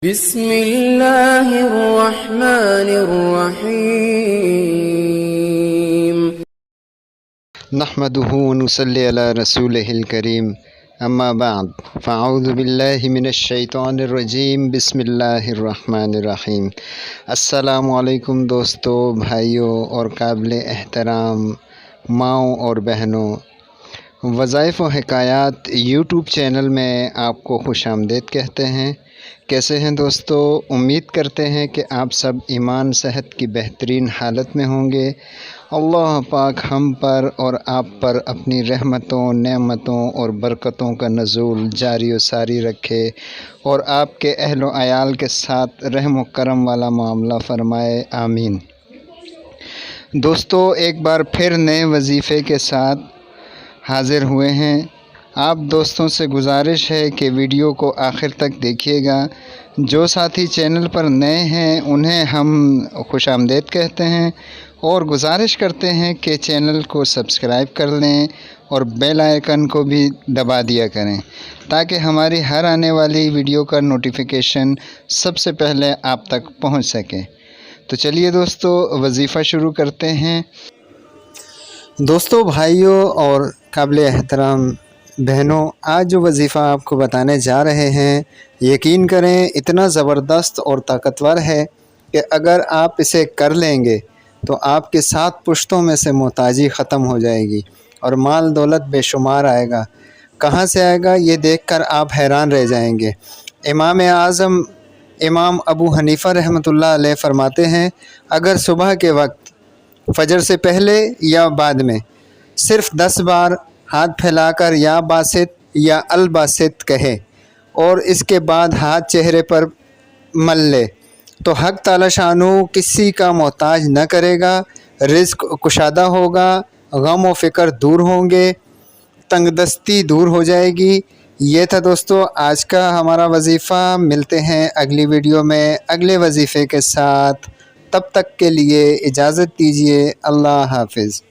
بسم اللہ الرحمن الرحیم نحمدہ ونصلی علی رسولہ الکریم اما بعد فاعوذ باللہ من الشیطان الرجیم بسم اللہ الرحمن الرحیم۔ السلام علیکم دوستو، بھائیوں اور قابل احترام ماؤں اور بہنوں، وظائف و حکایات یوٹیوب چینل میں آپ کو خوش آمدید کہتے ہیں۔ کیسے ہیں دوستو؟ امید کرتے ہیں کہ آپ سب ایمان صحت کی بہترین حالت میں ہوں گے۔ اللہ پاک ہم پر اور آپ پر اپنی رحمتوں، نعمتوں اور برکتوں کا نزول جاری و ساری رکھے اور آپ کے اہل و عیال کے ساتھ رحم و کرم والا معاملہ فرمائے، آمین۔ دوستو، ایک بار پھر نئے وظیفے کے ساتھ حاضر ہوئے ہیں۔ آپ دوستوں سے گزارش ہے کہ ویڈیو کو آخر تک دیکھیے گا۔ جو ساتھی چینل پر نئے ہیں انہیں ہم خوش آمدید کہتے ہیں اور گزارش کرتے ہیں کہ چینل کو سبسکرائب کر لیں اور بیل آئیکن کو بھی دبا دیا کریں تاکہ ہماری ہر آنے والی ویڈیو کا نوٹیفیکیشن سب سے پہلے آپ تک پہنچ سکے۔ تو چلیے دوستو، وظیفہ شروع کرتے ہیں۔ دوستو، بھائیوں اور قابل احترام بہنوں، آج جو وظیفہ آپ کو بتانے جا رہے ہیں، یقین کریں اتنا زبردست اور طاقتور ہے کہ اگر آپ اسے کر لیں گے تو آپ کے 7 پشتوں میں سے محتاجی ختم ہو جائے گی اور مال دولت بے شمار آئے گا۔ کہاں سے آئے گا یہ دیکھ کر آپ حیران رہ جائیں گے۔ امام اعظم امام ابو حنیفہ رحمۃ اللہ علیہ فرماتے ہیں، اگر صبح کے وقت فجر سے پہلے یا بعد میں صرف 10 بار ہاتھ پھیلا کر یا باسط یا الباسط کہے اور اس کے بعد ہاتھ چہرے پر مل لے تو حق تعالی شانہ کسی کا محتاج نہ کرے گا، رزق کشادہ ہوگا، غم و فکر دور ہوں گے، تنگ دستی دور ہو جائے گی۔ یہ تھا دوستو آج کا ہمارا وظیفہ۔ ملتے ہیں اگلی ویڈیو میں اگلے وظیفے کے ساتھ، تب تک کے لیے اجازت دیجیے، اللہ حافظ۔